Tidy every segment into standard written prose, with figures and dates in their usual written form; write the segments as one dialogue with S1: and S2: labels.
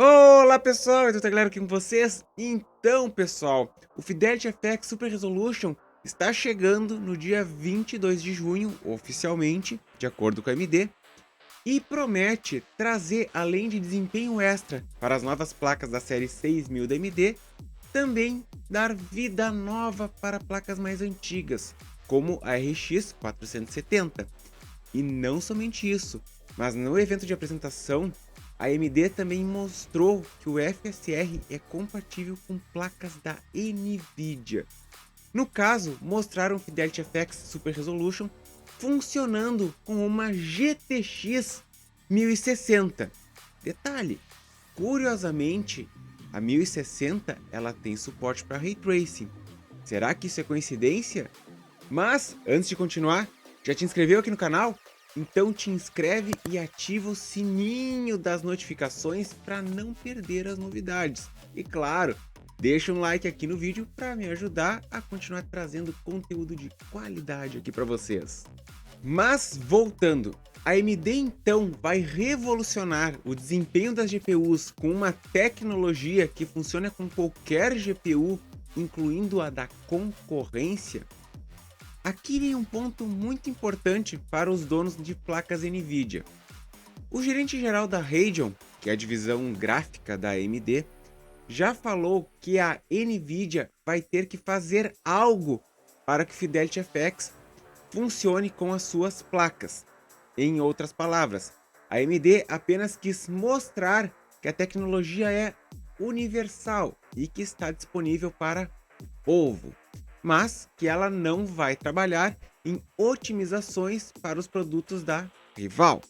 S1: Olá pessoal, eu tô galera aqui com vocês. Então pessoal, o Fidelity FX Super Resolution está chegando no dia 22 de junho, oficialmente, de acordo com a AMD, e promete trazer, além de desempenho extra para as novas placas da série 6000 da AMD, também dar vida nova para placas mais antigas, como a RX 470. E não somente isso, mas no evento de apresentação, a AMD também mostrou que o FSR é compatível com placas da NVIDIA. No caso, mostraram o Fidelity FX Super Resolution funcionando com uma GTX 1060. Detalhe, curiosamente, a 1060 ela tem suporte para Ray Tracing. Será que isso é coincidência? Mas, antes de continuar, já te inscreveu aqui no canal? Então te inscreve e ativa o sininho das notificações para não perder as novidades. E claro, deixa um like aqui no vídeo para me ajudar a continuar trazendo conteúdo de qualidade aqui para vocês. Mas voltando, a AMD então vai revolucionar o desempenho das GPUs com uma tecnologia que funciona com qualquer GPU, incluindo a da concorrência? Aqui vem um ponto muito importante para os donos de placas NVIDIA. O gerente-geral da Radeon, que é a divisão gráfica da AMD, já falou que a NVIDIA vai ter que fazer algo para que o Fidelity FX funcione com as suas placas. Em outras palavras, a AMD apenas quis mostrar que a tecnologia é universal e que está disponível para o povo, mas que ela não vai trabalhar em otimizações para os produtos da rival.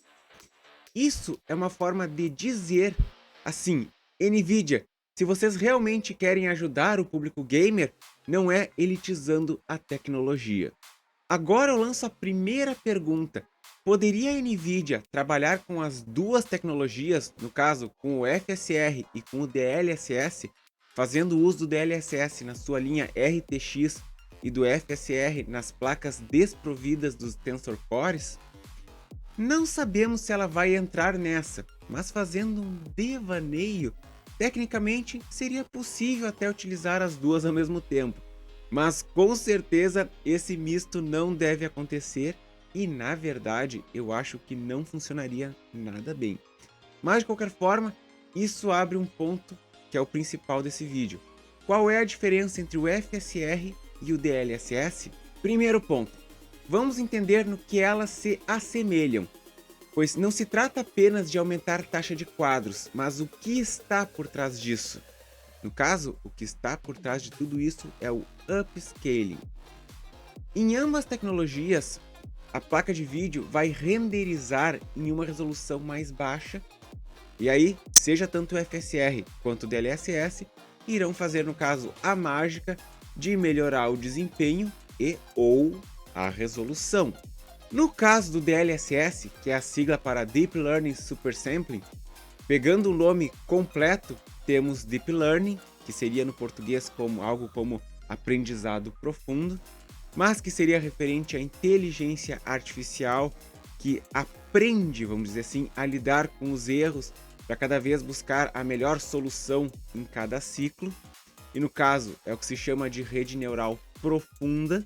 S1: Isso é uma forma de dizer assim: NVIDIA, se vocês realmente querem ajudar o público gamer, não é elitizando a tecnologia. Agora eu lanço a primeira pergunta: poderia a NVIDIA trabalhar com as duas tecnologias, no caso com o FSR e com o DLSS, fazendo uso do DLSS na sua linha RTX e do FSR nas placas desprovidas dos Tensor Cores? Não sabemos se ela vai entrar nessa, mas fazendo um devaneio, tecnicamente seria possível até utilizar as duas ao mesmo tempo. Mas com certeza esse misto não deve acontecer e na verdade eu acho que não funcionaria nada bem. Mas de qualquer forma, isso abre um ponto que é o principal desse vídeo. Qual é a diferença entre o FSR e o DLSS? Primeiro ponto, vamos entender no que elas se assemelham, pois não se trata apenas de aumentar taxa de quadros, mas o que está por trás disso. No caso, o que está por trás de tudo isso é o upscaling. Em ambas tecnologias, a placa de vídeo vai renderizar em uma resolução mais baixa, e aí, seja tanto o FSR quanto o DLSS irão fazer, no caso, a mágica de melhorar o desempenho e ou a resolução. No caso do DLSS, que é a sigla para Deep Learning Super Sampling, pegando o nome completo, temos Deep Learning, que seria no português como algo como aprendizado profundo, mas que seria referente à inteligência artificial que aprende, vamos dizer assim, a lidar com os erros para cada vez buscar a melhor solução em cada ciclo. E no caso é o que se chama de rede neural profunda,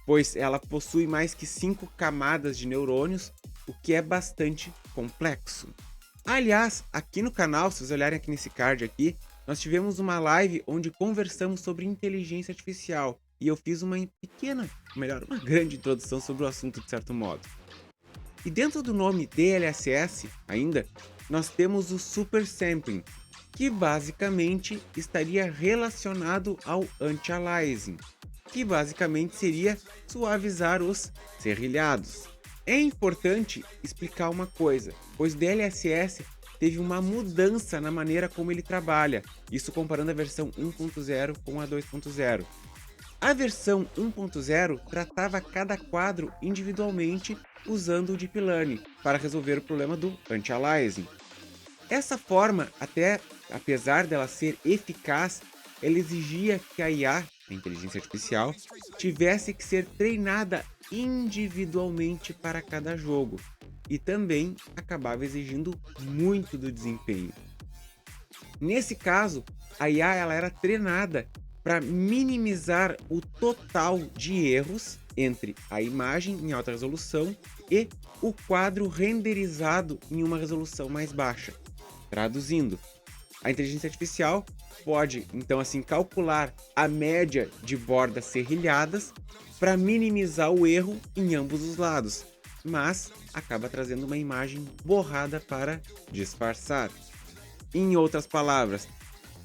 S1: pois ela possui mais que 5 camadas de neurônios, o que é bastante complexo. Aliás, aqui no canal, se vocês olharem aqui nesse card aqui, nós tivemos uma live onde conversamos sobre inteligência artificial e eu fiz uma pequena, melhor, uma grande introdução sobre o assunto de certo modo. E dentro do nome DLSS ainda, nós temos o Super Sampling, que basicamente estaria relacionado ao Anti-Aliasing, que basicamente seria suavizar os serrilhados. É importante explicar uma coisa, pois o DLSS teve uma mudança na maneira como ele trabalha, isso comparando a versão 1.0 com a 2.0. A versão 1.0 tratava cada quadro individualmente usando o Deep Learning para resolver o problema do Anti-Aliasing. Essa forma, até apesar dela ser eficaz, ela exigia que a IA, a inteligência artificial, tivesse que ser treinada individualmente para cada jogo e também acabava exigindo muito do desempenho. Nesse caso, a IA ela era treinada para minimizar o total de erros entre a imagem em alta resolução e o quadro renderizado em uma resolução mais baixa. Traduzindo, a inteligência artificial pode, então, assim, calcular a média de bordas serrilhadas para minimizar o erro em ambos os lados, mas acaba trazendo uma imagem borrada para disfarçar. Em outras palavras,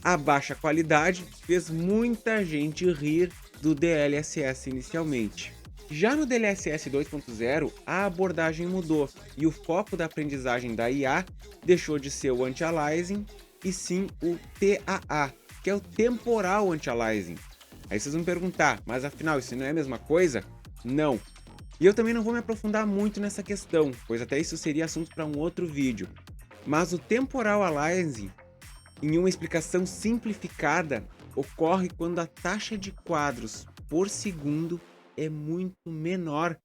S1: a baixa qualidade fez muita gente rir do DLSS inicialmente. Já no DLSS 2.0, a abordagem mudou e o foco da aprendizagem da IA deixou de ser o anti-aliasing e sim o TAA, que é o Temporal Anti-Aliasing. Aí vocês vão me perguntar, mas afinal isso não é a mesma coisa? Não. E eu também não vou me aprofundar muito nessa questão, pois até isso seria assunto para um outro vídeo. Mas o Temporal Aliasing, em uma explicação simplificada, ocorre quando a taxa de quadros por segundo é muito menor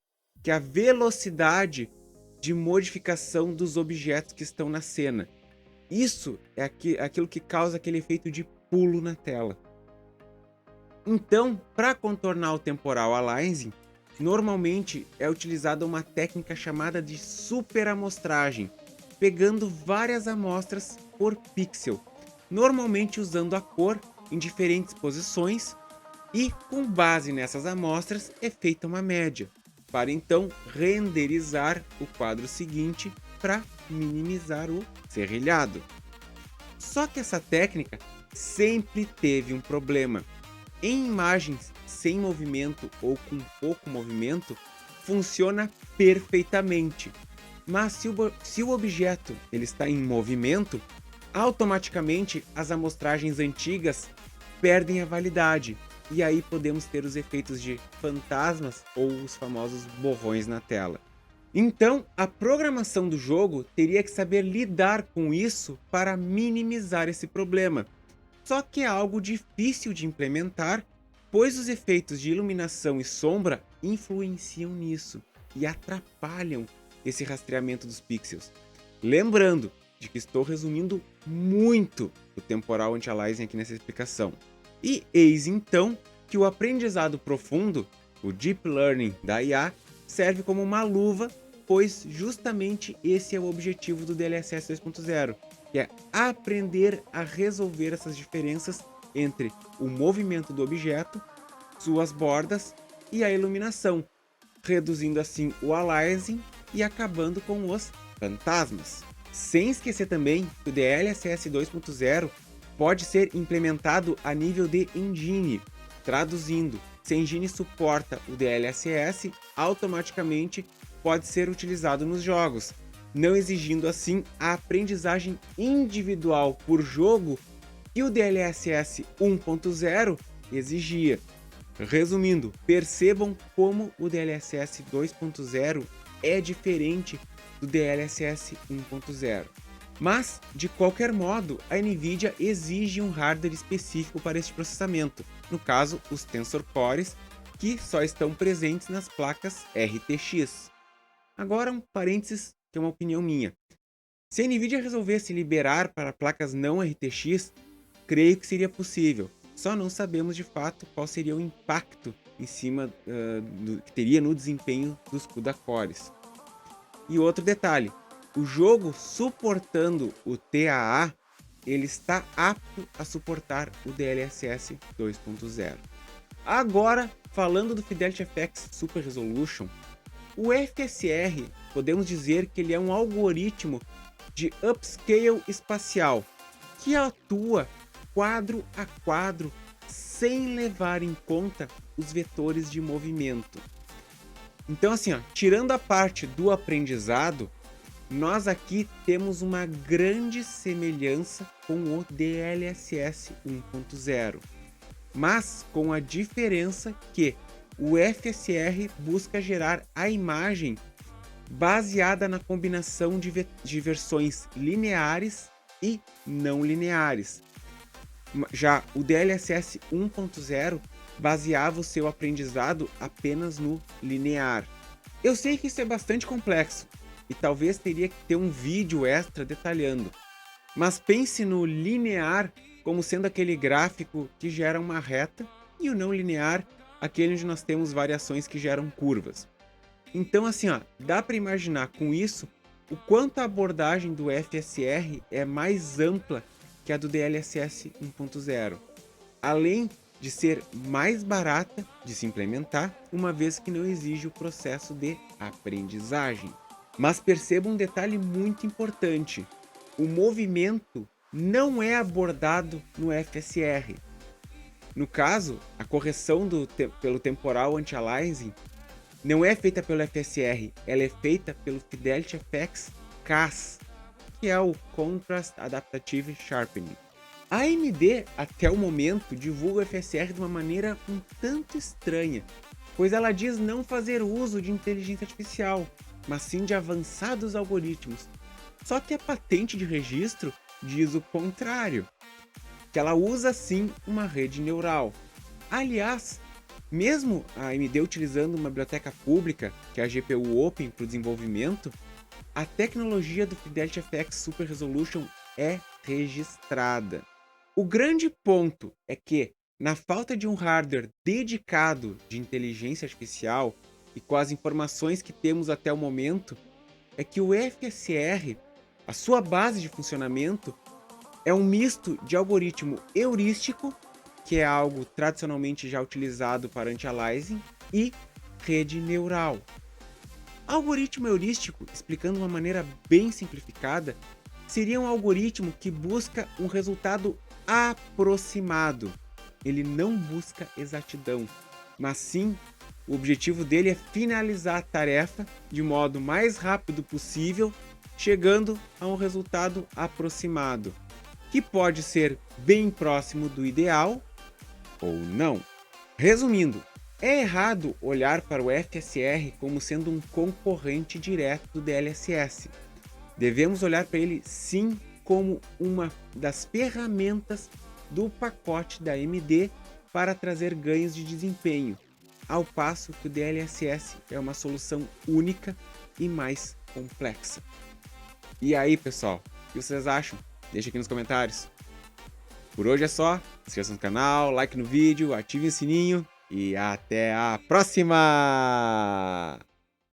S1: que a velocidade de modificação dos objetos que estão na cena. Isso é aquilo que causa aquele efeito de pulo na tela. Então, para contornar o Temporal Aliasing, normalmente é utilizada uma técnica chamada de superamostragem, pegando várias amostras por pixel, normalmente usando a cor em diferentes posições e, com base nessas amostras, é feita uma média, para então renderizar o quadro seguinte para minimizar o serrilhado. Só que essa técnica sempre teve um problema. Em imagens sem movimento ou com pouco movimento, funciona perfeitamente. Mas se o objeto ele está em movimento, automaticamente as amostragens antigas perdem a validade. E aí podemos ter os efeitos de fantasmas ou os famosos borrões na tela. Então, a programação do jogo teria que saber lidar com isso para minimizar esse problema. Só que é algo difícil de implementar, pois os efeitos de iluminação e sombra influenciam nisso e atrapalham esse rastreamento dos pixels. Lembrando de que estou resumindo muito o Temporal Anti-Aliasing aqui nessa explicação. E eis então que o aprendizado profundo, o Deep Learning da IA, serve como uma luva, pois justamente esse é o objetivo do DLSS 2.0, que é aprender a resolver essas diferenças entre o movimento do objeto, suas bordas e a iluminação, reduzindo assim o aliasing e acabando com os fantasmas. Sem esquecer também que o DLSS 2.0 pode ser implementado a nível de engine. Traduzindo, se a engine suporta o DLSS, automaticamente pode ser utilizado nos jogos, não exigindo assim a aprendizagem individual por jogo que o DLSS 1.0 exigia. Resumindo, percebam como o DLSS 2.0 é diferente do DLSS 1.0. Mas, de qualquer modo, a NVIDIA exige um hardware específico para este processamento, no caso, os Tensor Cores, que só estão presentes nas placas RTX. Agora, um parênteses, que é uma opinião minha. Se a NVIDIA resolvesse liberar para placas não RTX, creio que seria possível, só não sabemos de fato qual seria o impacto em cima que teria no desempenho dos CUDA Cores. E outro detalhe, o jogo suportando o TAA, ele está apto a suportar o DLSS 2.0. Agora, falando do Fidelity FX Super Resolution, o FSR, podemos dizer que ele é um algoritmo de upscale espacial, que atua quadro a quadro sem levar em conta os vetores de movimento. Então assim, tirando a parte do aprendizado, nós aqui temos uma grande semelhança com o DLSS 1.0, mas com a diferença que o FSR busca gerar a imagem baseada na combinação de versões lineares e não lineares. Já o DLSS 1.0 baseava o seu aprendizado apenas no linear. Eu sei que isso é bastante complexo e talvez teria que ter um vídeo extra detalhando, Mas pense no linear como sendo aquele gráfico que gera uma reta e o não linear, aquele onde nós temos variações que geram curvas. Então assim, ó, dá para imaginar com isso o quanto a abordagem do FSR é mais ampla que a do DLSS 1.0, além de ser mais barata de se implementar, uma vez que não exige o processo de aprendizagem. Mas perceba um detalhe muito importante: o movimento não é abordado no FSR. No caso, a correção pelo temporal anti-aliasing não é feita pelo FSR, ela é feita pelo Fidelity FX CAS, que é o Contrast Adaptive Sharpening. A AMD, até o momento, divulga o FSR de uma maneira um tanto estranha, pois ela diz não fazer uso de inteligência artificial, mas sim de avançados algoritmos. Só que a patente de registro diz o contrário, que ela usa sim uma rede neural. Aliás, mesmo a AMD utilizando uma biblioteca pública, que é a GPU Open para o desenvolvimento, a tecnologia do Fidelity FX Super Resolution é registrada. O grande ponto é que, na falta de um hardware dedicado de inteligência artificial e com as informações que temos até o momento, é que o FSR, a sua base de funcionamento, é um misto de algoritmo heurístico, que é algo tradicionalmente já utilizado para anti-aliasing, e rede neural. Algoritmo heurístico, explicando de uma maneira bem simplificada, seria um algoritmo que busca um resultado aproximado. Ele não busca exatidão, mas sim o objetivo dele é finalizar a tarefa de modo mais rápido possível, chegando a um resultado aproximado, que pode ser bem próximo do ideal ou não. Resumindo, é errado olhar para o FSR como sendo um concorrente direto do DLSS. Devemos olhar para ele sim como uma das ferramentas do pacote da AMD para trazer ganhos de desempenho, ao passo que o DLSS é uma solução única e mais complexa. E aí, pessoal, o que vocês acham? Deixa aqui nos comentários. Por hoje é só, se inscreva no canal, like no vídeo, ative o sininho e até a próxima!